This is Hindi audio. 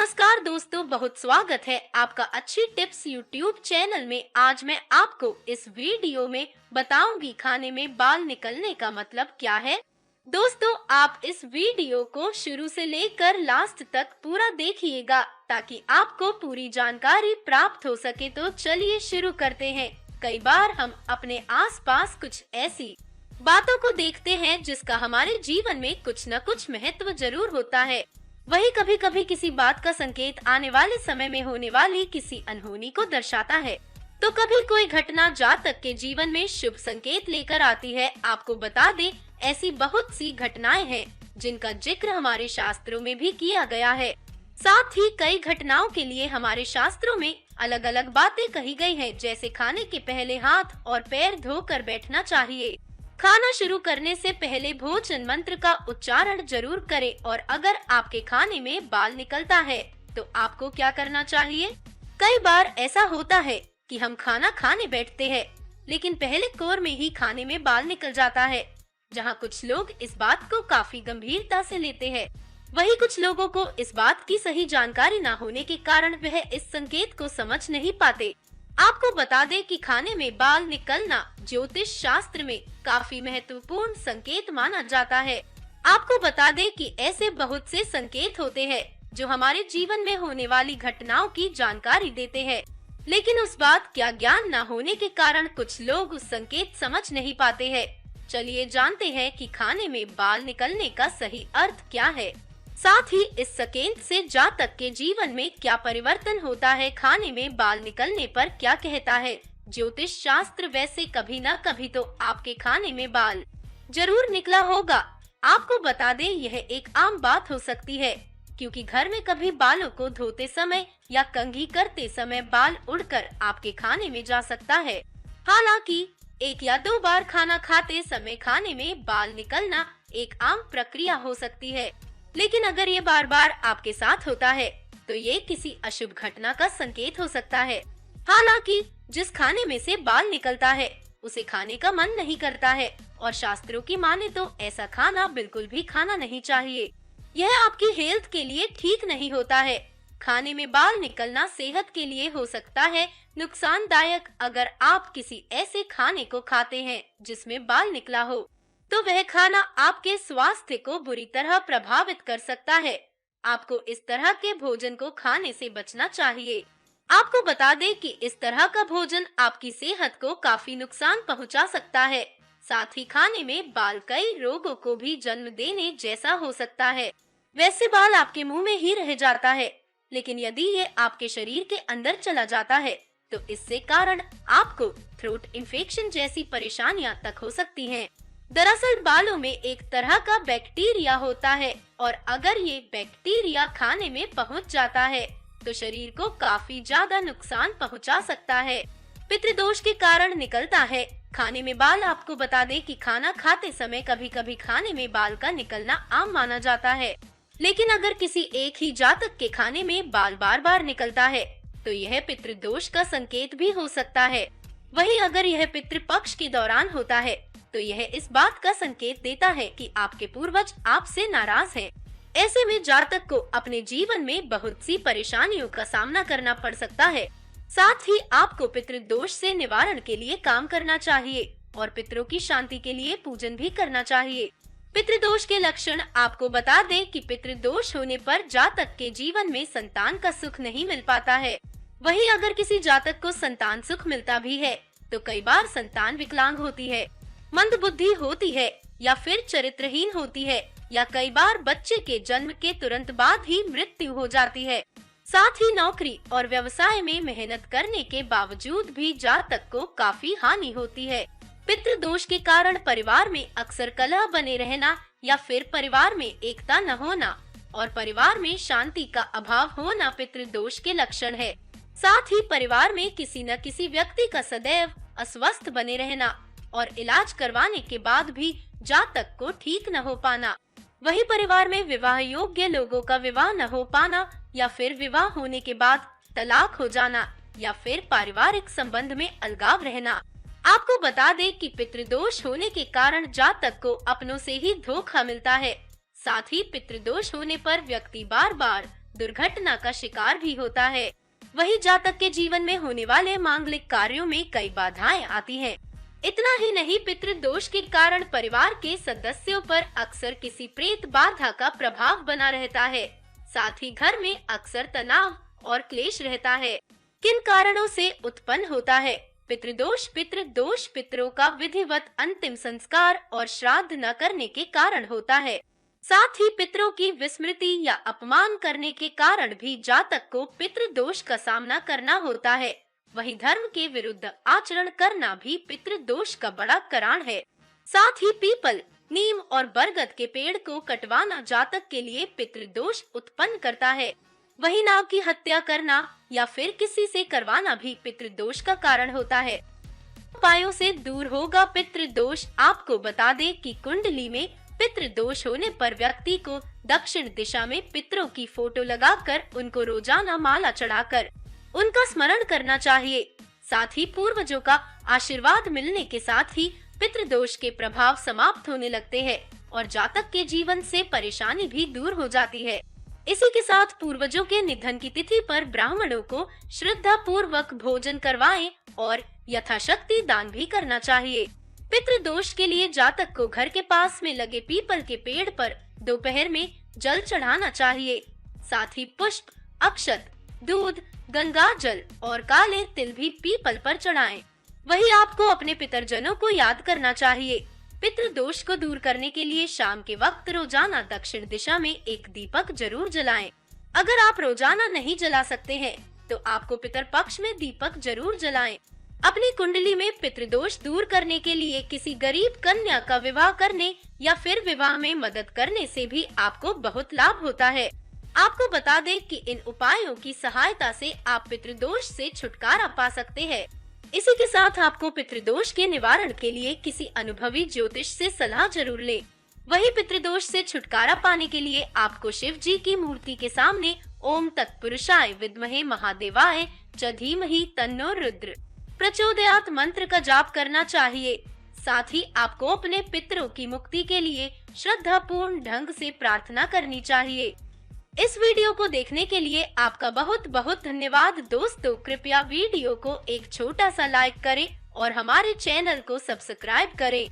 नमस्कार दोस्तों, बहुत स्वागत है आपका अच्छी टिप्स यूट्यूब चैनल में। आज मैं आपको इस वीडियो में बताऊंगी खाने में बाल निकलने का मतलब क्या है। दोस्तों, आप इस वीडियो को शुरू से लेकर लास्ट तक पूरा देखिएगा ताकि आपको पूरी जानकारी प्राप्त हो सके। तो चलिए शुरू करते हैं। कई बार हम अपने आसपास कुछ ऐसी बातों को देखते हैं जिसका हमारे जीवन में कुछ न कुछ महत्व जरूर होता है। वही कभी कभी किसी बात का संकेत आने वाले समय में होने वाली किसी अनहोनी को दर्शाता है, तो कभी कोई घटना जातक के जीवन में शुभ संकेत लेकर आती है। आपको बता दें, ऐसी बहुत सी घटनाएं हैं जिनका जिक्र हमारे शास्त्रों में भी किया गया है। साथ ही कई घटनाओं के लिए हमारे शास्त्रों में अलग अलग बातें कही गई हैं, जैसे खाने के पहले हाथ और पैर धोकर बैठना चाहिए, खाना शुरू करने से पहले भोजन मंत्र का उच्चारण जरूर करें, और अगर आपके खाने में बाल निकलता है तो आपको क्या करना चाहिए। कई बार ऐसा होता है कि हम खाना खाने बैठते हैं लेकिन पहले कौर में ही खाने में बाल निकल जाता है। जहां कुछ लोग इस बात को काफी गंभीरता से लेते हैं, वहीं कुछ लोगों को इस बात की सही जानकारी न होने के कारण वह इस संकेत को समझ नहीं पाते। आपको बता दें कि खाने में बाल निकलना ज्योतिष शास्त्र में काफी महत्वपूर्ण संकेत माना जाता है। आपको बता दें कि ऐसे बहुत से संकेत होते हैं जो हमारे जीवन में होने वाली घटनाओं की जानकारी देते हैं, लेकिन उस बात का ज्ञान न होने के कारण कुछ लोग उस संकेत समझ नहीं पाते हैं। चलिए जानते हैं कि खाने में बाल निकलने का सही अर्थ क्या है, साथ ही इस संकेत से जातक के जीवन में क्या परिवर्तन होता है। खाने में बाल निकलने पर क्या कहता है ज्योतिष शास्त्र। वैसे कभी न कभी तो आपके खाने में बाल जरूर निकला होगा। आपको बता दें, यह एक आम बात हो सकती है, क्योंकि घर में कभी बालों को धोते समय या कंघी करते समय बाल उड़कर आपके खाने में जा सकता है। हालांकि 1 या 2 बार खाना खाते समय खाने में बाल निकलना एक आम प्रक्रिया हो सकती है, लेकिन अगर ये बार बार आपके साथ होता है तो ये किसी अशुभ घटना का संकेत हो सकता है। हालांकि जिस खाने में से बाल निकलता है उसे खाने का मन नहीं करता है, और शास्त्रों की माने तो ऐसा खाना बिल्कुल भी खाना नहीं चाहिए। यह आपकी हेल्थ के लिए ठीक नहीं होता है। खाने में बाल निकलना सेहत के लिए हो सकता है नुकसानदायक। अगर आप किसी ऐसे खाने को खाते हैं जिसमें बाल निकला हो तो वह खाना आपके स्वास्थ्य को बुरी तरह प्रभावित कर सकता है। आपको इस तरह के भोजन को खाने से बचना चाहिए। आपको बता दें कि इस तरह का भोजन आपकी सेहत को काफी नुकसान पहुंचा सकता है। साथ ही खाने में बाल कई रोगों को भी जन्म देने जैसा हो सकता है। वैसे बाल आपके मुंह में ही रह जाता है, लेकिन यदि ये आपके शरीर के अंदर चला जाता है तो इससे कारण आपको थ्रोट इन्फेक्शन जैसी परेशानियां तक हो सकती हैं। दरअसल बालों में एक तरह का बैक्टीरिया होता है, और अगर ये बैक्टीरिया खाने में पहुंच जाता है तो शरीर को काफी ज्यादा नुकसान पहुंचा सकता है। पितृदोष के कारण निकलता है खाने में बाल। आपको बता दें कि खाना खाते समय कभी कभी खाने में बाल का निकलना आम माना जाता है, लेकिन अगर किसी एक ही जातक के खाने में बाल बार बार निकलता है तो यह पितृदोष का संकेत भी हो सकता है। वहीं अगर यह पितृपक्ष के दौरान होता है तो यह इस बात का संकेत देता है कि आपके पूर्वज आपसे नाराज हैं। ऐसे में जातक को अपने जीवन में बहुत सी परेशानियों का सामना करना पड़ सकता है। साथ ही आपको पितृदोष से निवारण के लिए काम करना चाहिए और पितरों की शांति के लिए पूजन भी करना चाहिए। पितृदोष के लक्षण आपको बता दें कि पितृदोष होने पर जातक के जीवन में संतान का सुख नहीं मिल पाता है। वहीं अगर किसी जातक को संतान सुख मिलता भी है तो कई बार संतान विकलांग होती है, मंद बुद्धि होती है, या फिर चरित्रहीन होती है, या कई बार बच्चे के जन्म के तुरंत बाद ही मृत्यु हो जाती है। साथ ही नौकरी और व्यवसाय में मेहनत करने के बावजूद भी जातक को काफी हानि होती है। पितृदोष के कारण परिवार में अक्सर कलह बने रहना, या फिर परिवार में एकता न होना और परिवार में शांति का अभाव होना पितृदोष के लक्षण है। साथ ही परिवार में किसी न किसी व्यक्ति का सदैव अस्वस्थ बने रहना और इलाज करवाने के बाद भी जातक को ठीक न हो पाना। वही परिवार में विवाह योग्य लोगों का विवाह न हो पाना, या फिर विवाह होने के बाद तलाक हो जाना, या फिर पारिवारिक संबंध में अलगाव रहना। आपको बता दें कि पितृदोष होने के कारण जातक को अपनों से ही धोखा मिलता है। साथ ही पितृदोष होने पर व्यक्ति बार बार दुर्घटना का शिकार भी होता है। वही जातक के जीवन में होने वाले मांगलिक कार्यों में कई बाधाएं आती हैं। इतना ही नहीं, पितृदोष के कारण परिवार के सदस्यों पर अक्सर किसी प्रेत बाधा का प्रभाव बना रहता है। साथ ही घर में अक्सर तनाव और क्लेश रहता है। किन कारणों से उत्पन्न होता है पितृदोष? पितृदोष पितरों का विधिवत अंतिम संस्कार और श्राद्ध न करने के कारण होता है। साथ ही पितरों की विस्मृति या अपमान करने के कारण भी जातक को पितृदोष का सामना करना होता है। वही धर्म के विरुद्ध आचरण करना भी पितृदोष का बड़ा कारण है। साथ ही पीपल, नीम और बरगद के पेड़ को कटवाना जातक के लिए पितृदोष उत्पन्न करता है। वही नाग की हत्या करना या फिर किसी से करवाना भी पितृदोष का कारण होता है। उपायों से दूर होगा पितृदोष। आपको बता दें कि कुंडली में पितृदोष होने पर व्यक्ति को दक्षिण दिशा में पितरों की फोटो लगाकर उनको रोजाना माला चढ़ाकर उनका स्मरण करना चाहिए। साथ ही पूर्वजों का आशीर्वाद मिलने के साथ ही पितृदोष के प्रभाव समाप्त होने लगते हैं और जातक के जीवन से परेशानी भी दूर हो जाती है। इसी के साथ पूर्वजों के निधन की तिथि पर ब्राह्मणों को श्रद्धा पूर्वक भोजन करवाएं और यथाशक्ति दान भी करना चाहिए। पितृदोष के लिए जातक को घर के पास में लगे पीपल के पेड़ पर दोपहर में जल चढ़ाना चाहिए। साथ ही पुष्प, अक्षत, दूध, गंगा जल और काले तिल भी पीपल पर चढ़ाएं। वही आपको अपने पितरजनों को याद करना चाहिए। पितृदोष को दूर करने के लिए शाम के वक्त रोजाना दक्षिण दिशा में एक दीपक जरूर जलाएं। अगर आप रोजाना नहीं जला सकते हैं तो आपको पितर पक्ष में दीपक जरूर जलाएं। अपनी कुंडली में पितृदोष दूर करने के लिए किसी गरीब कन्या का विवाह करने या फिर विवाह में मदद करने से भी आपको बहुत लाभ होता है। आपको बता दें कि इन उपायों की सहायता से आप पितृदोष से छुटकारा पा सकते हैं। इसी के साथ आपको पितृदोष के निवारण के लिए किसी अनुभवी ज्योतिष से सलाह जरूर लें। वही पितृदोष से छुटकारा पाने के लिए आपको शिव जी की मूर्ति के सामने ओम तत्पुरुषाय विद्महे महादेवाय च धीमहि तन्नो रुद्र प्रचोदयात् मंत्र का जाप करना चाहिए। साथ ही आपको अपने पितरों की मुक्ति के लिए श्रद्धापूर्ण ढंग से प्रार्थना करनी चाहिए। इस वीडियो को देखने के लिए आपका बहुत बहुत धन्यवाद दोस्तों। कृपया वीडियो को एक छोटा सा लाइक करें और हमारे चैनल को सब्सक्राइब करें।